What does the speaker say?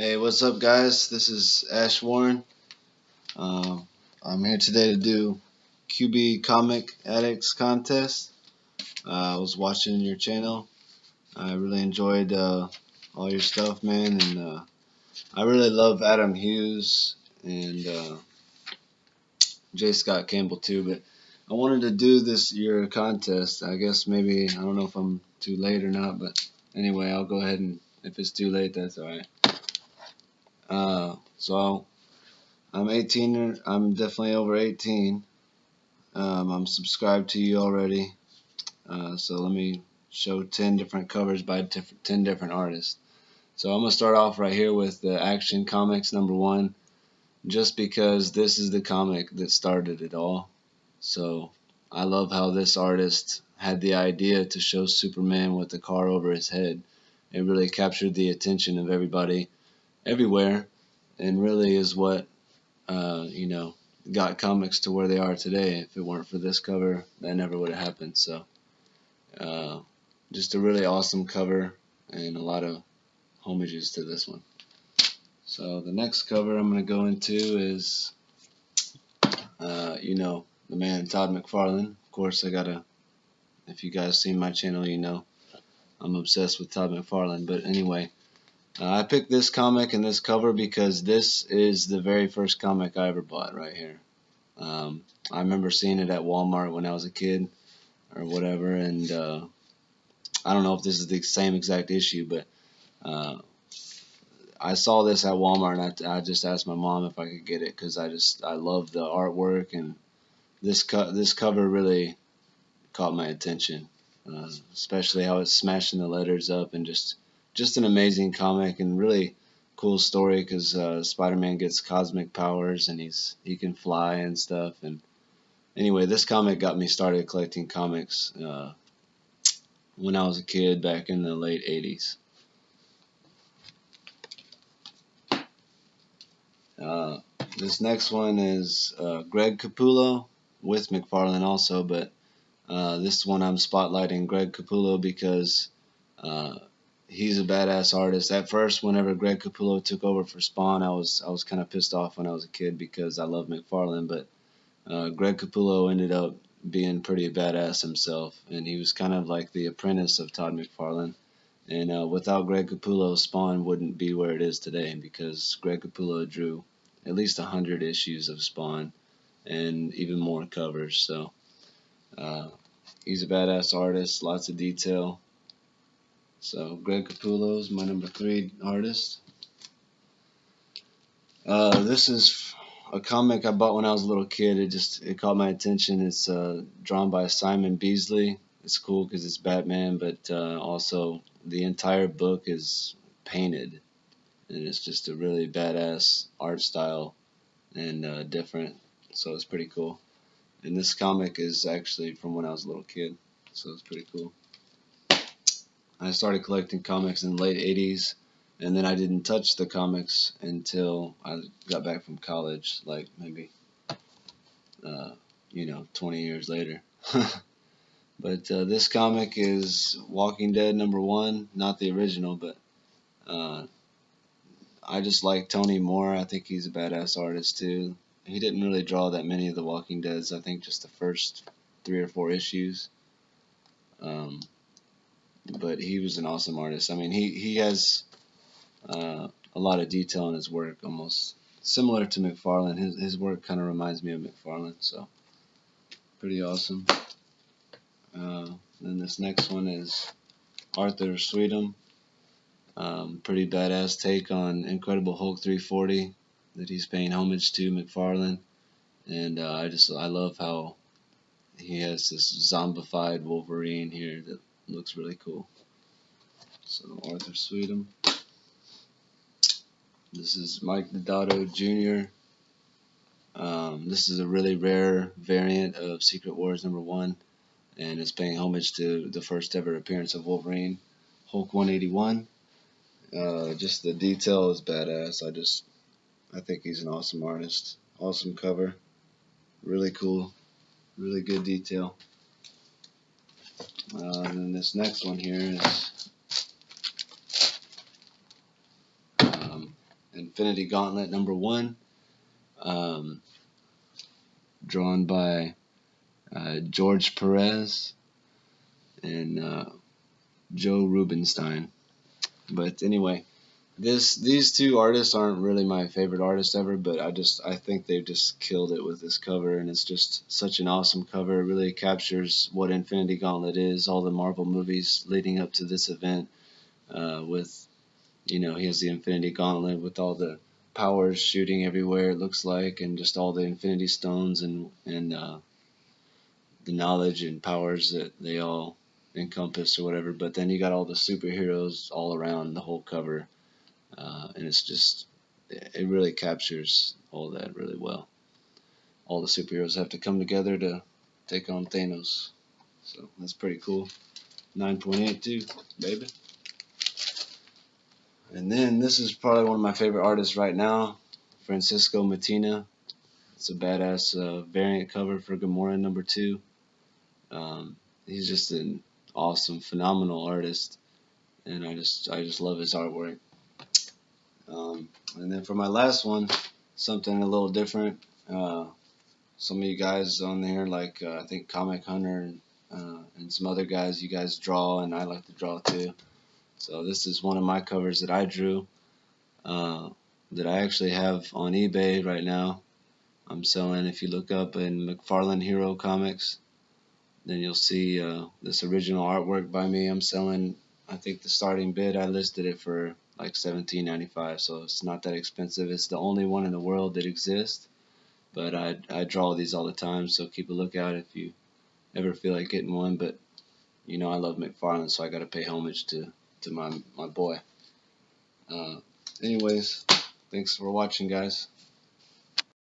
Hey, what's up, guys? This is Ash Warren. I'm here today to do QB Comic Addicts contest. I was watching your channel. I really enjoyed all your stuff, man, and I really love Adam Hughes and J. Scott Campbell too. But I wanted to do this year contest. I guess maybe I don't know if I'm too late or not, but anyway, I'll go ahead and if it's too late, that's all right. So I'm 18. I'm definitely over 18. I'm subscribed to you already. So let me show 10 different covers by 10 different artists. So I'm going to start off right here with the Action Comics #1, just because this is the comic that started it all. So I love how this artist had the idea to show Superman with the car over his head. It really captured the attention of everybody everywhere, and really is what got comics to where they are today. If it weren't for this cover, that never would have happened. So just a really awesome cover and a lot of homages to this one. So the next cover I'm going to go into is the man Todd McFarlane. Of course, if you guys seen my channel, you know I'm obsessed with Todd McFarlane. But anyway, I picked this comic and this cover because this is the very first comic I ever bought right here. I remember seeing it at Walmart when I was a kid or whatever, and I don't know if this is the same exact issue, but I saw this at Walmart, and I just asked my mom if I could get it because I love the artwork, and this cover really caught my attention, especially how it's smashing the letters up, and just an amazing comic and really cool story because Spider-Man gets cosmic powers and he can fly and stuff. And anyway, this comic got me started collecting comics when I was a kid back in the late 80s. This next one is Greg Capullo with McFarlane also, but this one I'm spotlighting Greg Capullo because he's a badass artist. At first, whenever Greg Capullo took over for Spawn, I was kind of pissed off when I was a kid because I love McFarlane, but Greg Capullo ended up being pretty badass himself, and he was kind of like the apprentice of Todd McFarlane. And without Greg Capullo, Spawn wouldn't be where it is today because Greg Capullo drew at least 100 issues of Spawn and even more covers. So he's a badass artist, lots of detail. So Greg Capullo is my #3 artist. This is a comic I bought when I was a little kid. It caught my attention. It's drawn by Simon Beasley. It's cool because it's Batman, but also the entire book is painted, and it's just a really badass art style and different. So it's pretty cool. And this comic is actually from when I was a little kid, so it's pretty cool. I started collecting comics in the late 80s, and then I didn't touch the comics until I got back from college, like maybe 20 years later. But this comic is Walking Dead #1, not the original, but I just like Tony more. I think he's a badass artist too. He didn't really draw that many of the Walking Deads. I think just the first 3 or 4 issues. But he was an awesome artist. I mean, he has a lot of detail in his work, almost similar to McFarlane. His work kind of reminds me of McFarlane, so pretty awesome. Then this next one is Arthur Sweetum. Pretty badass take on Incredible Hulk 340 that he's paying homage to McFarlane, and I love how he has this zombified Wolverine here that looks really cool. So Arthur Sweetum. This is Mike Deodato Jr. This is a really rare variant of Secret Wars #1, and it's paying homage to the first ever appearance of Wolverine, Hulk 181. Just the detail is badass. I think he's an awesome artist. Awesome cover. Really cool. Really good detail. And then this next one here is Infinity Gauntlet #1, drawn by George Perez and Joe Rubinstein. But anyway, these two artists aren't really my favorite artists ever, but I think they've just killed it with this cover, and it's just such an awesome cover. It really captures what Infinity Gauntlet is, all the Marvel movies leading up to this event. With he has the Infinity Gauntlet with all the powers shooting everywhere, it looks like, and just all the Infinity Stones and the knowledge and powers that they all encompass or whatever. But then you got all the superheroes all around the whole cover. And it really captures all that really well. All the superheroes have to come together to take on Thanos. So that's pretty cool. 9.82, baby. And then this is probably one of my favorite artists right now, Francisco Mattina. It's a badass variant cover for Gamora #2. He's just an awesome, phenomenal artist, and I just love his artwork. And then for my last one, something a little different. Some of you guys on there, like I think Comic Hunter and some other guys, you guys draw, and I like to draw too. So this is one of my covers that I drew, that I actually have on eBay right now. I'm selling. If you look up in McFarlane Hero Comics, then you'll see this original artwork by me. I'm selling. I think the starting bid, I listed it for like $17.95, so it's not that expensive. It's the only one in the world that exists, but I draw these all the time, so keep a lookout if you ever feel like getting one. But I love McFarlane, so I got to pay homage to my boy. Anyways, thanks for watching, guys.